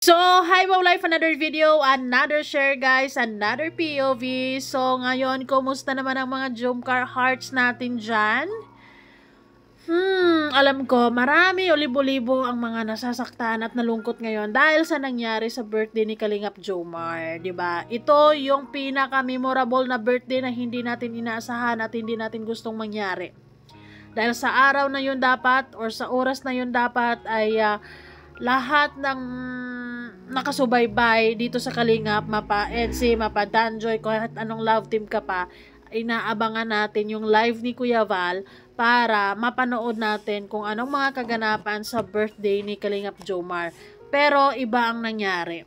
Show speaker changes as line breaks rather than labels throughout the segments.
So, hi Wow Life, another video, another share guys, another POV. So, ngayon, kumusta naman ang mga Jomcar hearts natin dyan? Alam ko, marami libo-libo ang mga nasasaktan at nalungkot ngayon dahil sa nangyari sa birthday ni Kalingap Jomar, 'di ba? Ito yung pinaka-memorable na birthday na hindi natin inaasahan at hindi natin gustong mangyari. Dahil sa araw na yun dapat or sa oras na yun dapat ay lahat ng nakasubaybay dito sa Kalingap, mapa Edsi, mapa Danjoy, kahit anong love team ka pa, inaabangan natin yung live ni Kuya Val para mapanood natin kung anong mga kaganapan sa birthday ni Kalingap Jomar. Pero iba ang nangyari.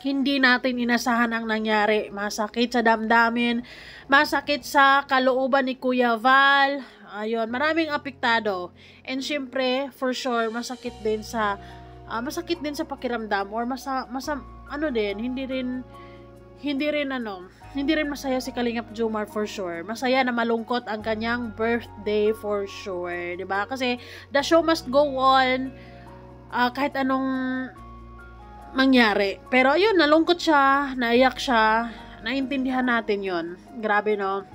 Hindi natin inasahan ang nangyari. Masakit sa damdamin, masakit sa kalooban ni Kuya Val. Ayun, maraming apektado. And syempre, for sure, masakit din sa pakiramdam or hindi rin masaya si Kalingap Jomar for sure. Masaya na malungkot ang kanyang birthday for sure, 'di ba? Kasi the show must go on kahit anong mangyari. Pero ayun, nalungkot siya, naiyak siya, naintindihan natin 'yon. Grabe, no?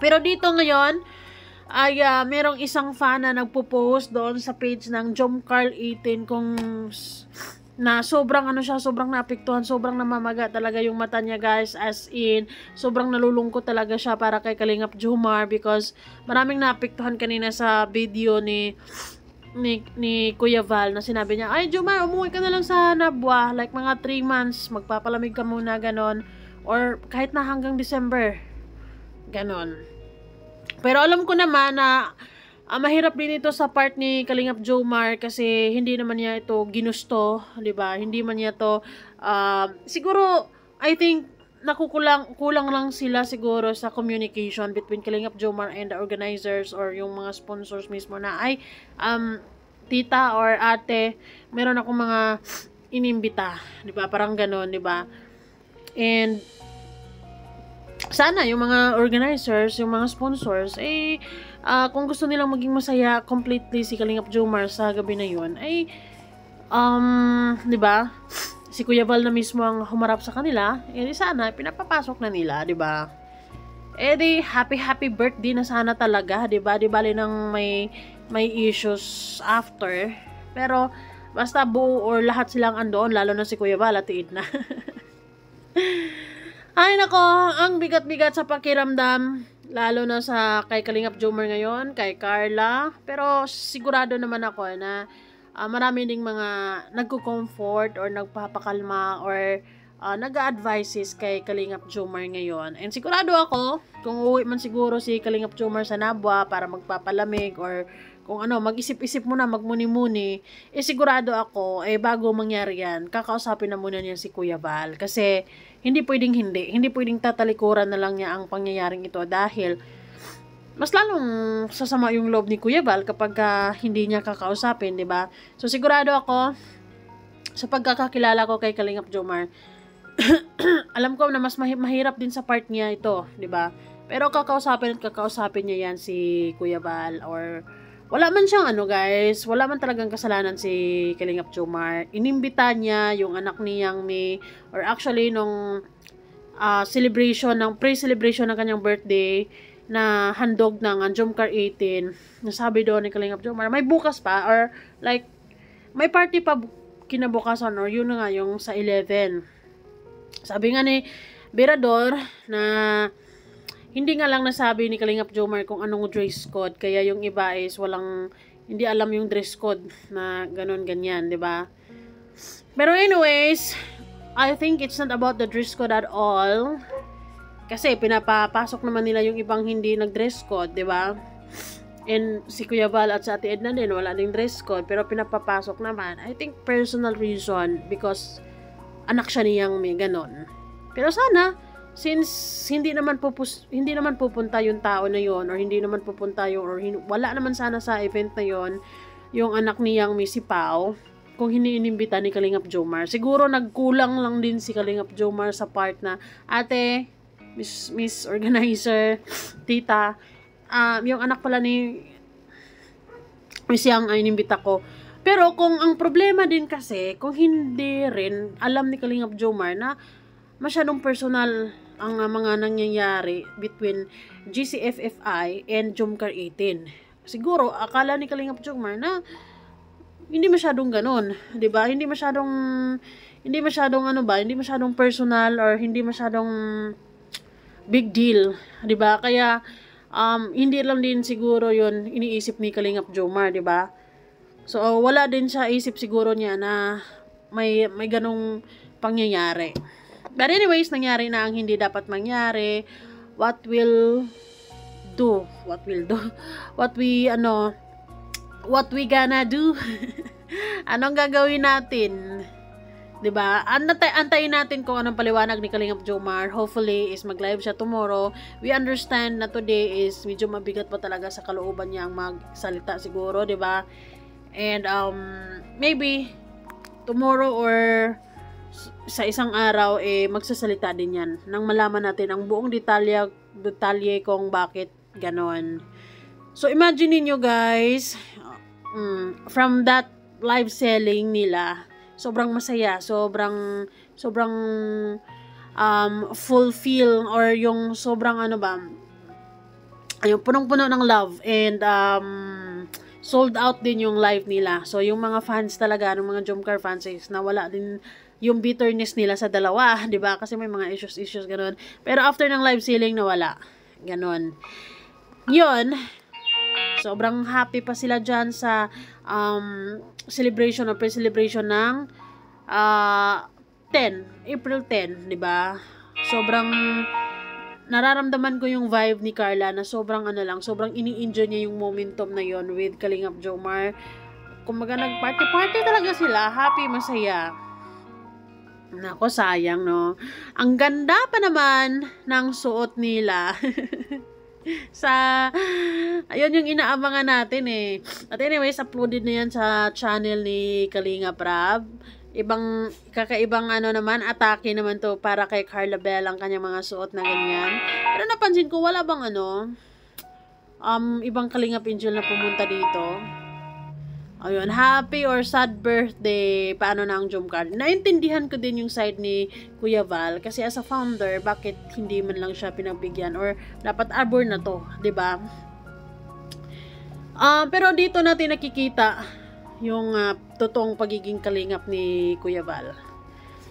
Pero dito ngayon ay merong isang fan na nagpo-post doon sa page ng Jomcar 18 na sobrang sobrang naapektuhan, sobrang namamaga talaga yung mata niya guys, as in sobrang nalulungkot talaga siya para kay Kalingap Jomar because maraming naapektuhan kanina sa video ni Kuya Val na sinabi niya, ay Jomar, umuwi ka na lang sa Nabwa, like mga 3 months, magpapalamig ka muna, ganon, or kahit na hanggang December, ganon. Pero alam ko naman na mahirap din ito sa part ni Kalingap Jomar kasi hindi naman niya ito ginusto, 'di ba? Hindi man niya to siguro I think kulang lang sila siguro sa communication between Kalingap Jomar and the organizers or yung mga sponsors mismo na ay tita or ate, meron akong mga inimbita, 'di ba? Parang ganoon, 'di ba? And sana yung mga organizers, yung mga sponsors, kung gusto nilang maging masaya completely si Kalingap Jomar sa gabi na yun, di ba? Si Kuya Val na mismo ang humarap sa kanila, sana pinapapasok na nila, di ba? Happy birthday na sana talaga, di ba? Di bali nang may issues after. Pero basta buo or lahat silang andoon, lalo na si Kuya Val at Edna. Ay nako, ang bigat-bigat sa pakiramdam, lalo na sa kay Kalingap Jomar ngayon, kay Carla. Pero sigurado naman ako na marami ding mga nagko-comfort or nagpapakalma or nag-a-advices kay Kalingap Jomar ngayon. And sigurado ako, kung uwi man siguro si Kalingap Jomar sa Nabwa para magpapalamig or kung mag-isip-isip muna, magmuni-muni, sigurado ako, bago mangyari yan, kakausapin na muna niya si Kuya Val. Kasi, hindi pwedeng tatalikuran na lang niya ang pangyayaring ito dahil mas lalong sasama yung loob ni Kuya Val kapag hindi niya kakausapin, di ba? So, sigurado ako, sa pagkakakilala ko kay Kalingap Jomar, alam ko na mas mahirap din sa part niya ito, di ba? Pero kakausapin niya yan si Kuya Val or wala man siyang guys, wala man talagang kasalanan si Kalingap Jomar. Inimbita niya yung anak ni Yang Mi, or actually nung pre-celebration ng kanyang birthday na handog ng Jomcar 18, nasabi doon ni Kalingap Jomar, may bukas pa, or like, may party pa kinabukasan, or yun na nga yung sa 11. Sabi nga ni Berador na hindi nga lang nasabi ni Kalingap Jomar kung anong dress code, kaya yung iba is hindi alam yung dress code na ganyan, di ba? Pero anyways, I think it's not about the dress code at all. Kasi pinapapasok naman nila yung ibang hindi nag-dress code, di ba? And si Kuya Val at sa Ate Edna din, wala ding dress code, pero pinapapasok naman. I think personal reason, because anak siya niyang may ganon. Pero sana, since hindi naman pupunta yung tao na yon, or hindi naman pupunta wala naman sana sa event na yon yung anak ni Yang Mi, si Pao, kung inimbita ni Kalingap Jomar, siguro nagkulang lang din si Kalingap Jomar sa part na, ate, Miss Organizer, tita, yung anak pala ni Miss Yang ay inimbita ko, Pero kung ang problema din kasi, kung hindi rin alam ni Kalingap Jomar na masyadong personal ang mga nangyayari between GCFFI and Jomcar 18. Siguro, akala ni Kalingap Jomar na hindi masyadong ganun, 'di ba? Hindi masyadong ano ba, hindi masyadong personal or hindi masyadong big deal, 'di ba? Kaya hindi lang din siguro 'yon iniisip ni Kalingap Jomar, 'di ba? So wala din siya isip siguro niya na may ganong pangyayari. But anyways, nangyari na ang hindi dapat mangyari. What will do? What we gonna do? Anong gagawin natin? 'Di ba? Antayin natin kung anong paliwanag ni Kalingap Jomar. Hopefully is mag-live siya tomorrow. We understand na today is medyo mabigat pa talaga sa kalooban niya ang magsalita siguro, 'di ba? And maybe tomorrow or sa isang araw magsasalita din yan nang malaman natin ang buong detalye kung bakit ganon. So imagine niyo guys, from that live selling nila, sobrang masaya, sobrang fulfill or yung sobrang ano ba, ayun, punong-puno ng love and sold out din yung live nila. So yung mga fans talaga, ng mga Jomcar fans is nawala din yung bitterness nila sa dalawa, 'di ba? Kasi may mga issues ganun. Pero after ng live selling nawala. Ganon. 'Yon. Sobrang happy pa sila diyan sa celebration or pre-celebration ng April 10, 'di ba? Sobrang nararamdaman ko yung vibe ni Carla na sobrang sobrang ini-enjoy niya yung momentum na yon with Kalingap Jomar. Kumbaga nag-party talaga sila, happy, masaya. Nako, sayang, no? Ang ganda pa naman ng suot nila. Ayun yung inaabangan natin At anyways, uploaded na yan sa channel ni Kalingap Rab. Kakaibang naman, atake naman to para kay Carla Bell ang kanyang mga suot na ganyan. Pero napansin ko, wala bang ibang Kalingap Angel na pumunta dito. Ayun, happy or sad birthday, paano na ang Jomcar. Naintindihan ko din yung side ni Kuya Val, kasi as a founder, bakit hindi man lang siya pinagbigyan or dapat arbor na to, 'di ba? Pero dito natin nakikita yung totoong pagiging kalingap ni Kuya Val.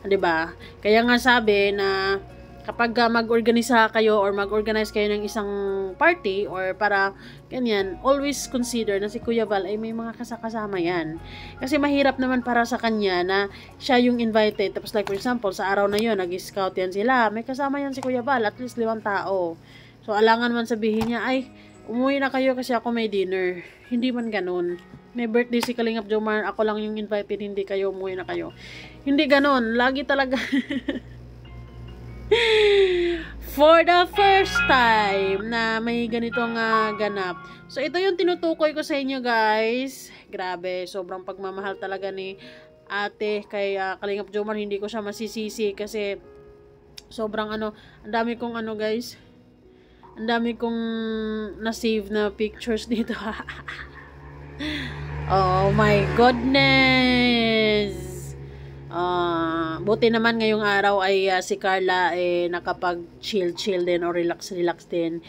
'Di ba? Kaya nga sabi na kapag mag-organisa kayo or mag-organize kayo ng isang party or para ganyan, always consider na si Kuya Val ay may mga kasama yan. Kasi mahirap naman para sa kanya na siya yung invited. Tapos like for example, sa araw na yon nag-scout yan sila. May kasama yan si Kuya Val, at least 5 tao. So alangan man sabihin niya, ay, umuwi na kayo kasi ako may dinner. Hindi man ganun. May birthday si Kalingap Jomar, ako lang yung invited, hindi kayo, umuwi na kayo. Hindi ganun. Lagi talaga for the first time na may ganitong ganap. So, ito yung tinutukoy ko sa inyo, guys. Grabe, sobrang pagmamahal talaga ni ate kay Kalingap Jomar. Hindi ko siya masisisi kasi sobrang ang dami kong guys. Ang dami kong na-save na pictures dito. Oh my goodness! Buti naman ngayong araw ay si Carla nakapag-chill din o relax din.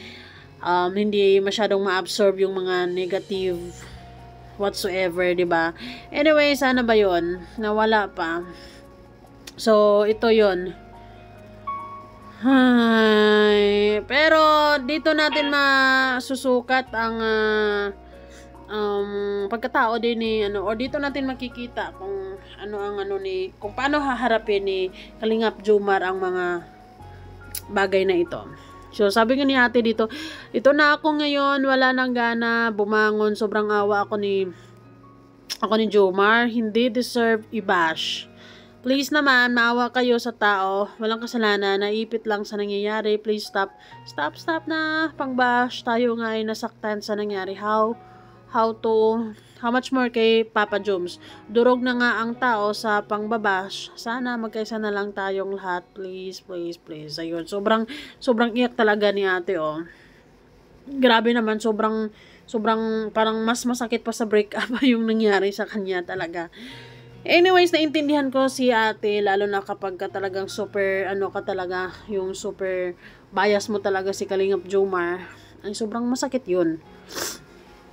Hindi masyadong ma-absorb yung mga negative whatsoever, 'di ba? Anyway, sana ba 'yon? Nawala pa. So, ito 'yon. Pero dito natin masusukat ang pagkatao din ni or dito natin makikita kung kung paano haharapin ni Kalingap Jomar ang mga bagay na ito. So sabi nga ni ate dito, ito na ako ngayon, wala nang gana bumangon, sobrang awa ako ni Jomar, hindi deserve i-bash. Please naman, maawa kayo sa tao, walang kasalanan, naipit lang sa nangyayari. Please stop na pang-bash. Tayo nga ay nasaktan sa nangyari. How much more kay Papa Joms. Durog na nga ang tao sa pangbabash. Sana magkaisa na lang tayong lahat. Please. Ayun, sobrang iyak talaga ni ate, Grabe naman, sobrang sobrang parang mas masakit pa sa breakup yung nangyari sa kanya talaga. Anyways, naintindihan ko si ate, lalo na kapag ka talagang super, ano ka talaga, yung super bias mo talaga si Kalingap Jomar, ay sobrang masakit yun.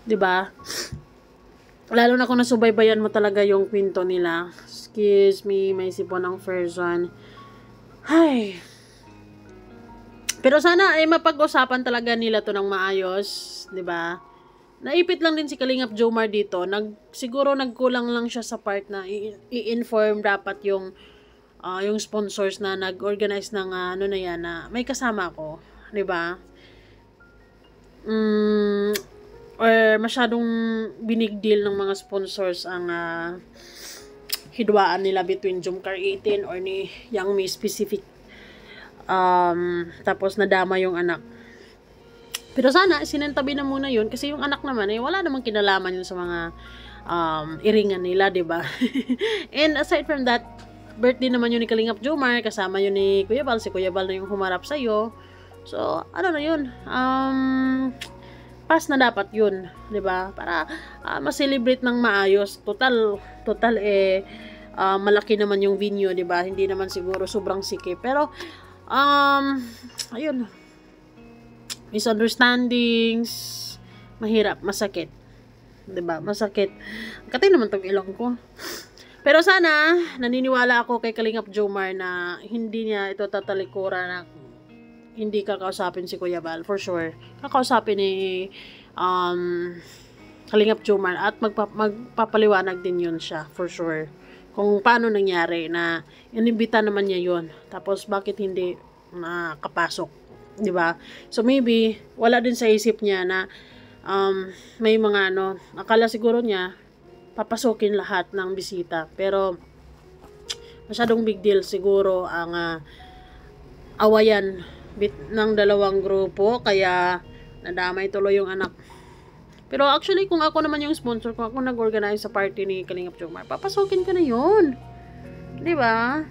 'Di ba? Lalo na kung nasubaybayan mo talaga yung kwento nila. Excuse me, may sipon ng version. Ay. Pero sana ay mapag-usapan talaga nila to ng maayos, 'di ba? Naipit lang din si Kalingap Jomar dito. Siguro nagkulang lang siya sa part na i-inform dapat yung sponsors na nag-organize ng ano na yan na may kasama ko, 'di ba? Or masyadong binig deal ng mga sponsors ang hidwaan nila between Jomcar 18 or ni Yang Mi specific. Tapos nadama yung anak. Pero sana, sinentabi na muna yun. Kasi yung anak naman, wala namang kinalaman yun sa mga iringan nila, diba? And aside from that, birthday naman yun ni Kalingap Jomar. Kasama yun ni Kuya Bal. Si Kuya Bal na yung humarap sa'yo. So, ano na yun? Pass na dapat yun. Diba? Para ma-celebrate ng maayos. Total malaki naman yung venue, diba? Hindi naman siguro sobrang sikip. Pero, ayun, misunderstandings, mahirap, masakit, 'di ba? Masakit. Katay naman tong ilong ko. Pero sana naniniwala ako kay Kalingap Jomar na hindi niya ito tatalikuran na hindi kakausapin si Kuya Bal, for sure. Kakausapin ni Kalingap Jomar at magpapaliwanag din yun siya, for sure. Kung paano nangyari na inimbita naman niya yun. Tapos bakit hindi nakapasok? 'Di ba? So maybe wala din sa isip niya na may mga akala siguro niya papasokin lahat ng bisita, pero masyadong big deal siguro ang awayan ng dalawang grupo, kaya nadamay tuloy yung anak. Pero actually, kung ako naman yung sponsor, kung ako nag-organize sa party ni Kalingap Jomar, papasokin ka na yun, 'di ba?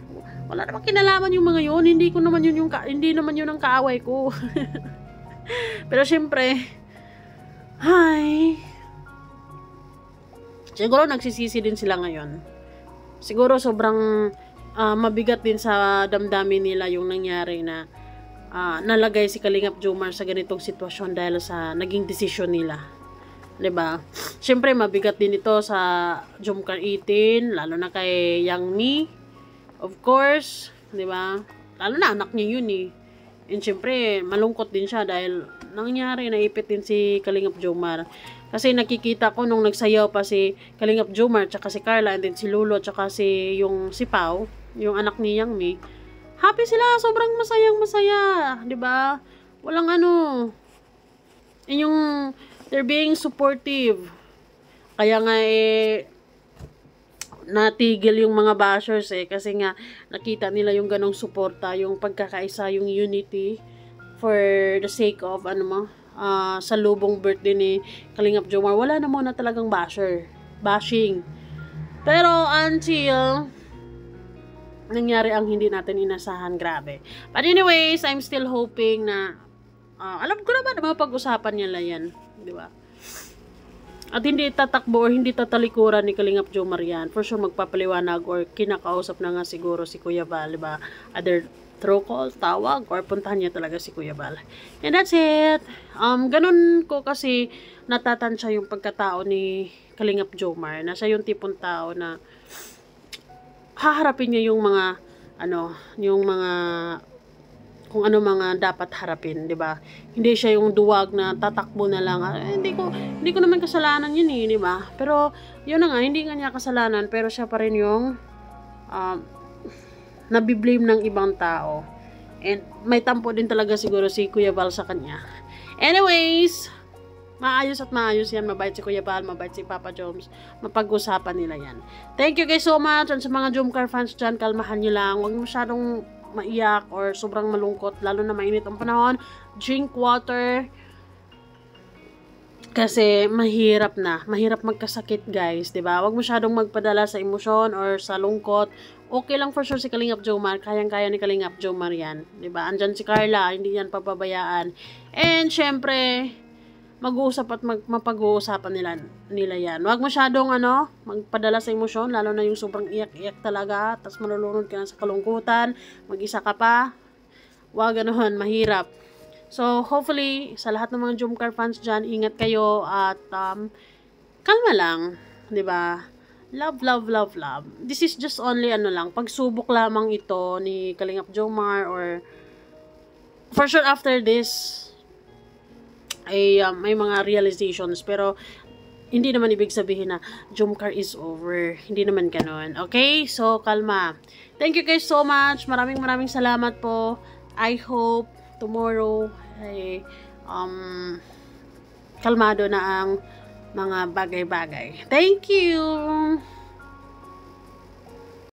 Wala namang kinalaman yung mga yun. Hindi naman yun ang kaaway ko. Pero syempre, siguro nagsisisi din sila ngayon. Siguro sobrang mabigat din sa damdamin nila yung nangyari na nalagay si Kalingap Jomar sa ganitong sitwasyon dahil sa naging desisyon nila. 'Di ba? Syempre mabigat din ito sa Jomcar 18, lalo na kay Yang Mi. Of course, 'di ba? Lalo na anak niya yun eh. And syempre, malungkot din siya dahil nangyari, naipit din si Kalingap Jomar. Kasi nakikita ko nung nagsayaw pa si Kalingap Jomar, tsaka si Carla, and then si Lulo, tsaka si Pao, yung anak ni Yang Mi. Happy sila, sobrang masayang-masaya, 'di ba? Walang yung they're being supportive. Kaya nga natigil yung mga bashers kasi nga nakita nila yung ganong suporta, yung pagkakaisa, yung unity for the sake of sa lubong birthday ni Kalingap Jomar. Wala na muna talagang bashing. Pero until nangyari ang hindi natin inasahan, grabe. But anyways, I'm still hoping na alam ko naman na mapag-usapan nila yan, di ba? At hindi tatakbo or hindi tatalikuran ni Kalingap Jomar yan. For sure magpapaliwanag or kinakausap na nga siguro si Kuya Bal, diba? Either through call, tawag, or puntahan niya talaga si Kuya Bal. And that's it. Ganun ko kasi natatansya yung pagkatao ni Kalingap Jomar. Na siya yung tipong tao na haharapin niya yung mga kung ano mga dapat harapin, 'di ba? Hindi siya yung duwag na tatakbo na lang. Hindi ko naman kasalanan 'yun eh, 'di ba? Pero 'yun na nga, hindi nga niya kasalanan, pero siya pa rin yung nabiblame ng ibang tao. And may tampo din talaga siguro si Kuya Bal sa kanya. Anyways, maayos at maayos yan. Mabait si Kuya Bal, mabait si Papa Joms. Mapag-usapan nila yan. Thank you guys so much. And sa mga Jomcar fans dyan, kalmahan nyo lang. Huwag masyadong maiyak or sobrang malungkot, lalo na mainit ang panahon. Drink water kasi mahirap magkasakit, guys, 'di ba? Huwag masyadong magpadala sa emosyon or sa lungkot. Okay lang for sure si Kalingap Jomar, kayang-kaya ni Kalingap Jomar yan, 'di ba? Andyan si Carla, hindi yan papabayaan. And syempre, mag-uusap at mapag-uusapan nila yan. Huwag masyadong magpadala sa emosyon, lalo na yung sobrang iyak-iyak talaga, tapos malulunod ka na sa kalungkutan, mag-isa ka pa. Huwag mahirap. So, hopefully, sa lahat ng mga Jomcar fans dyan, ingat kayo at kalma lang, 'di ba? Love, love, love, love. This is just only pagsubok lamang ito ni Kalingap Jomar, or for sure after this ay may mga realizations, pero hindi naman ibig sabihin na Jomcar is over. Hindi naman ganoon. Okay? So, kalma. Thank you guys so much. Maraming salamat po. I hope tomorrow ay kalmado na ang mga bagay-bagay. Thank you!